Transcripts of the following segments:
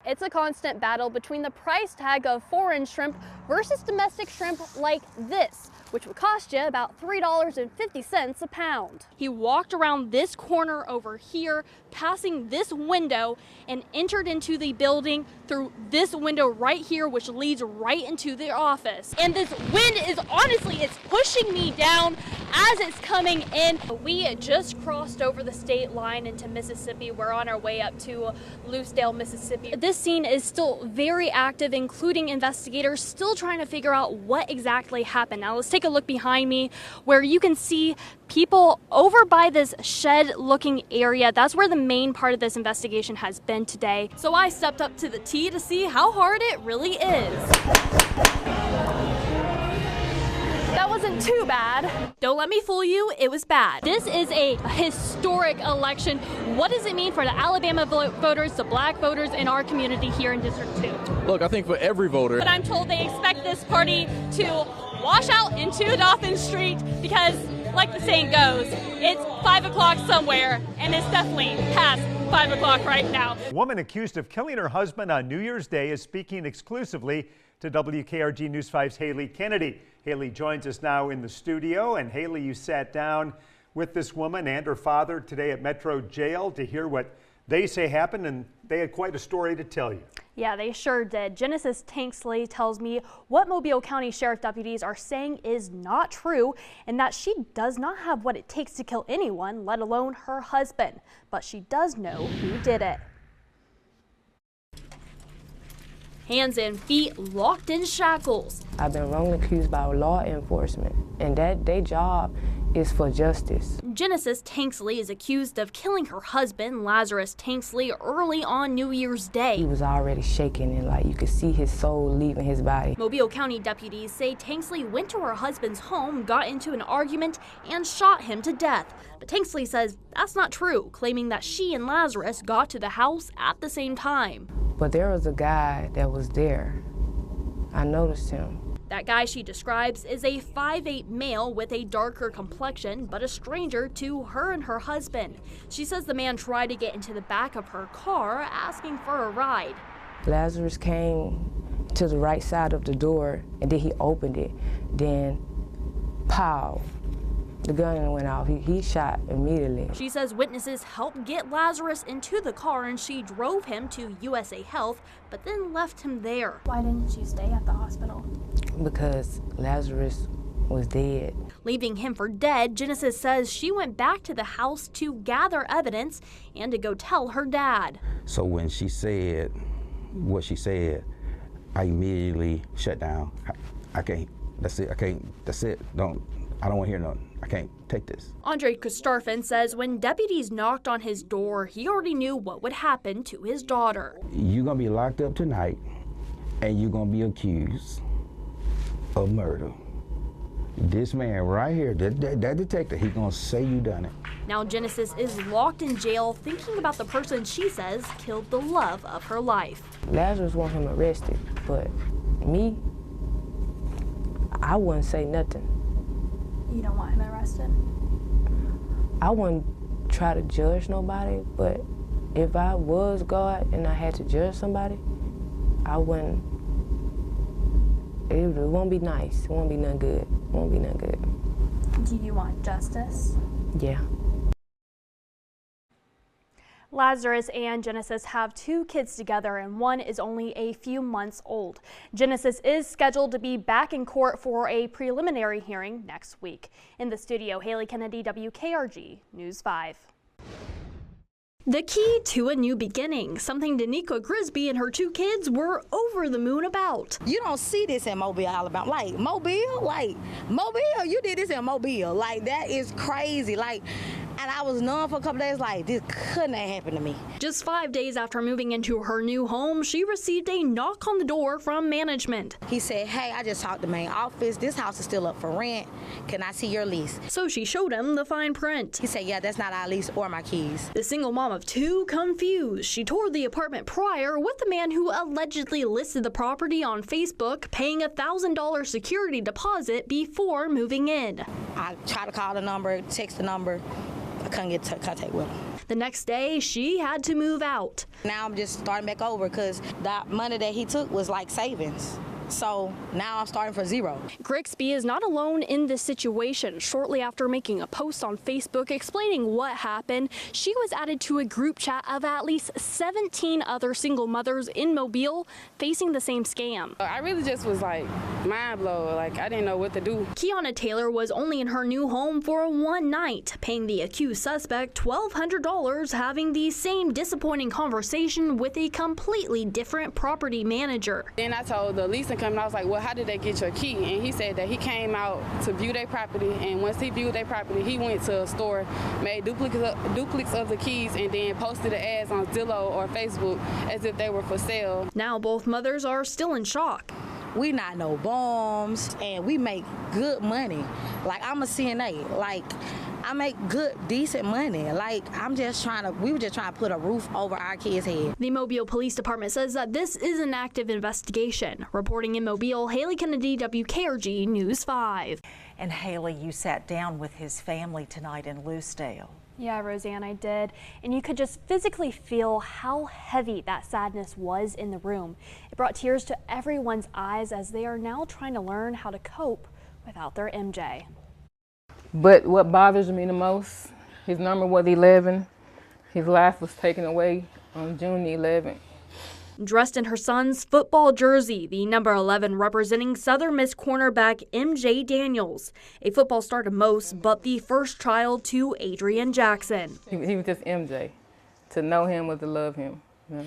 It's a constant battle between the price tag of foreign shrimp versus domestic shrimp like this, which would cost you about $3.50 a pound. He walked around this corner over here, passing this window, and entered into the building through this window right here, which leads right into the office. And this wind is honestly, it's pushing me down as it's coming in. We just crossed over the state line into Mississippi. We're on our way up to Lucedale, Mississippi. This scene is still very active, including investigators still trying to figure out what exactly happened. Now let's take a look behind me where you can see people over by this shed looking area. That's where the main part of this investigation has been today. So I stepped up to the T to see how hard it really is. That wasn't too bad. Don't let me fool you, it was bad. This is a historic election. What does it mean for the Alabama voters, the black voters in our community here in District 2? Look, I think for every voter. But I'm told they expect this party to wash out into Dauphin Street because, like the saying goes, it's 5 o'clock somewhere, and it's definitely past 5 o'clock right now. A woman accused of killing her husband on New Year's Day is speaking exclusively to WKRG News 5's Haylee Kennedy. Haylee joins us now in the studio. And Haylee, you sat down with this woman and her father today at Metro Jail to hear what they say happened, and they had quite a story to tell you. Yeah, they sure did. Genesis Tanksley tells me what Mobile County Sheriff deputies are saying is not true, and that she does not have what it takes to kill anyone, let alone her husband. But she does know who did it. Hands and feet locked in shackles. I've been wrongly accused by law enforcement, and that their job is for justice. Genesis Tanksley is accused of killing her husband, Lazarus Tanksley, early on New Year's Day. He was already shaking, and like you could see his soul leaving his body. Mobile County deputies say Tanksley went to her husband's home, got into an argument, and shot him to death. But Tanksley says that's not true, claiming that she and Lazarus got to the house at the same time. But there was a guy that was there. I noticed him. That guy she describes is a 5'8" male with a darker complexion, but a stranger to her and her husband. She says the man tried to get into the back of her car, asking for a ride. Lazarus came to the right side of the door, and then he opened it. Then, pow, the gun went off. He shot immediately. She says witnesses helped get Lazarus into the car, and she drove him to USA Health, but then left him there. Why didn't you stay at the hospital? Because Lazarus was dead. Leaving him for dead, Genesis says she went back to the house to gather evidence and to go tell her dad. So when she said what she said, I immediately shut down. I can't, that's it, I can't, that's it, I don't want to hear nothing. I can't take this. Andre Kostarfin says when deputies knocked on his door, he already knew what would happen to his daughter. You're going to be locked up tonight, and you're going to be accused of murder. This man right here, that detective, he's going to say you done it. Now Genesis is locked in jail thinking about the person she says killed the love of her life. Lazarus want him arrested, but me, I wouldn't say nothing. You don't want him arrested? I wouldn't try to judge nobody, but if I was God and I had to judge somebody, I wouldn't, it won't be nice. It won't be none good. It won't be none good. Do you want justice? Yeah. Lazarus and Genesis have 2 kids together, and one is only a few months old. Genesis is scheduled to be back in court for a preliminary hearing next week. In the studio, Haylee Kennedy, WKRG News 5. The key to a new beginning, something Danica Grisby and her 2 kids were over the moon about. You don't see this in Mobile, Alabama. Like, Mobile, you did this in Mobile. Like, that is crazy. Like, and I was numb for a couple days, like, this couldn't have happened to me. Just 5 days after moving into her new home, she received a knock on the door from management. He said, hey, I just talked to the main office. This house is still up for rent. Can I see your lease? So she showed him the fine print. He said, yeah, that's not our lease or my keys. The single mom of 2 confused. She toured the apartment prior with the man who allegedly listed the property on Facebook, paying $1,000 security deposit before moving in. I tried to call the number, text the number. I couldn't get contact with him. The next day, she had to move out. Now I'm just starting back over because that money that he took was like savings. So now I'm starting from zero. Grigsby is not alone in this situation. Shortly after making a post on Facebook explaining what happened, she was added to a group chat of at least 17 other single mothers in Mobile facing the same scam. I really just was like mind blown. Like I didn't know what to do. Kiana Taylor was only in her new home for one night, paying the accused suspect $1,200, having the same disappointing conversation with a completely different property manager. Then I told the leasing company, I was like, well, how did they get your key? And he said that he came out to view their property, and once he viewed their property, he went to a store, made duplicates of the keys, and then posted the ads on Zillow or Facebook as if they were for sale. Now both mothers are still in shock. We not no bums, and we make good money. Like, I'm a CNA. Like, I make good, decent money. Like, we were just trying to put a roof over our kids' head. The Mobile Police Department says that this is an active investigation. Reporting in Mobile, Haylee Kennedy, WKRG News 5. And Haylee, you sat down with his family tonight in Loosedale. Yeah, Roseanne, I did. And you could just physically feel how heavy that sadness was in the room. It brought tears to everyone's eyes as they are now trying to learn how to cope without their MJ. But what bothers me the most, his number was 11. His life was taken away on June the 11th. Dressed in her son's football jersey, the number 11 representing Southern Miss cornerback MJ Daniels, a football star to most, but the first child to Adrian Jackson. He was just MJ. To know him was to love him. You know?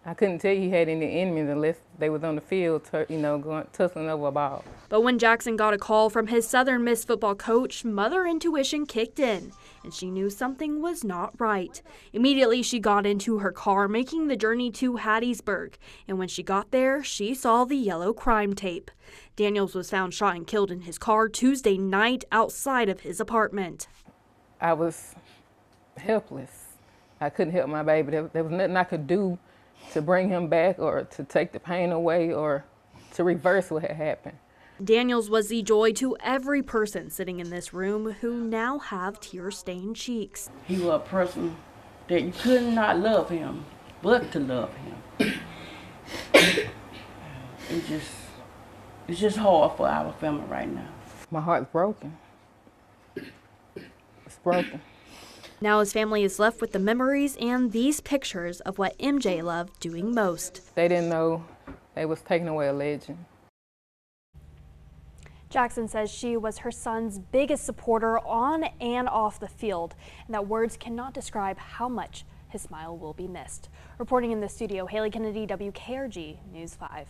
I couldn't tell you he had any enemies unless they was on the field, tussling over a ball. But when Jackson got a call from his Southern Miss football coach, mother intuition kicked in, and she knew something was not right. Immediately, she got into her car, making the journey to Hattiesburg. And when she got there, she saw the yellow crime tape. Daniels was found shot and killed in his car Tuesday night outside of his apartment. I was helpless. I couldn't help my baby. There was nothing I could do to bring him back or to take the pain away or to reverse what had happened. Daniels was the joy to every person sitting in this room who now have tear-stained cheeks. He was a person that you could not love him, but to love him. It's just hard for our family right now. My heart's broken. It's broken. Now his family is left with the memories and these pictures of what MJ loved doing most. They didn't know they was taking away a legend. Jackson says she was her son's biggest supporter on and off the field, and that words cannot describe how much his smile will be missed. Reporting in the studio, Haylee Kennedy, WKRG News 5.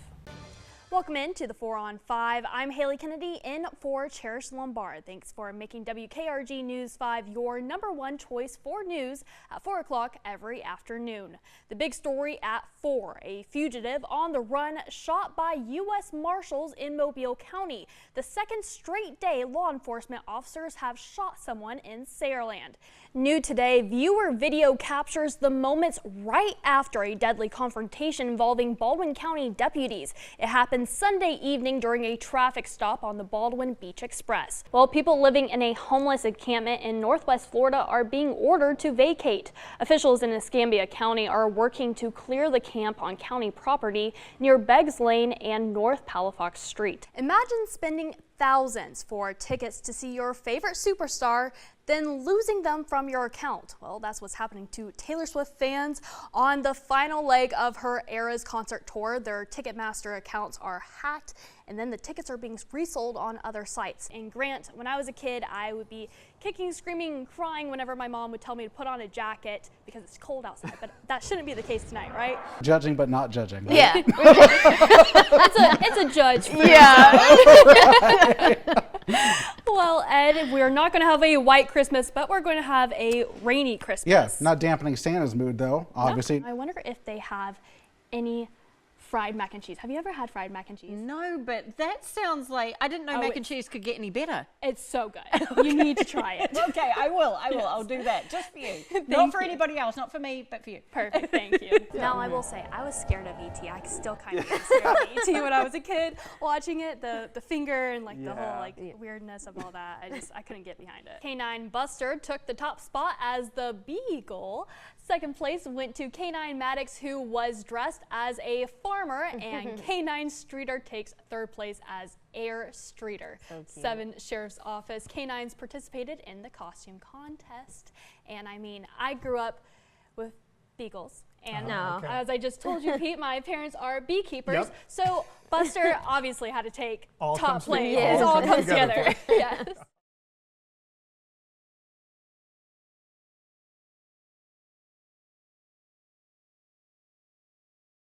Welcome in to the 4 on 5. I'm Haylee Kennedy in for Cherish Lombard. Thanks for making WKRG News 5 your #1 choice for news at 4 o'clock every afternoon. The big story at 4, a fugitive on the run shot by U.S. Marshals in Mobile County. The second straight day law enforcement officers have shot someone in Sayrland. New today, viewer video captures the moments right after a deadly confrontation involving Baldwin County deputies. It happened Sunday evening during a traffic stop on the Baldwin Beach Express. Well, people living in a homeless encampment in Northwest Florida are being ordered to vacate. Officials in Escambia County are working to clear the camp on county property near Beggs Lane and North Palafox Street. Imagine spending thousands for tickets to see your favorite superstar, then losing them from your account. Well, that's what's happening to Taylor Swift fans on the final leg of her Eras concert tour. Their Ticketmaster accounts are hacked, and then the tickets are being resold on other sites. And Grant, when I was a kid, I would be kicking, screaming, and crying whenever my mom would tell me to put on a jacket because it's cold outside, but that shouldn't be the case tonight, right? Judging but not judging. Right? Yeah. it's a judge. Yeah. Well, Ed, we're not going to have a white Christmas, but we're going to have a rainy Christmas. Yeah, not dampening Santa's mood though, obviously. No. I wonder if they have any fried mac and cheese. Have you ever had fried mac and cheese? No, but that sounds like, I didn't know mac and cheese could get any better. It's so good. Okay. You need to try it. Okay, I will. Yes. I'll do that just for you. Not for anybody else, not for me, but for you. Perfect, thank you. Now, I will say, I was scared of E.T. I still kind of get scared of E.T. when I was a kid, watching it, the finger and like the whole like weirdness of all that. I couldn't get behind it. Canine Buster took the top spot as the Beagle. Second place went to Canine Maddox, who was dressed as a farmer, and Canine Streeter takes third place as Air Streeter. So 7 Sheriff's Office canines participated in the costume contest. And I mean, I grew up with beagles. And as I just told you, Pete, my parents are beekeepers. So Buster obviously had to take top place. It all comes together. Yes.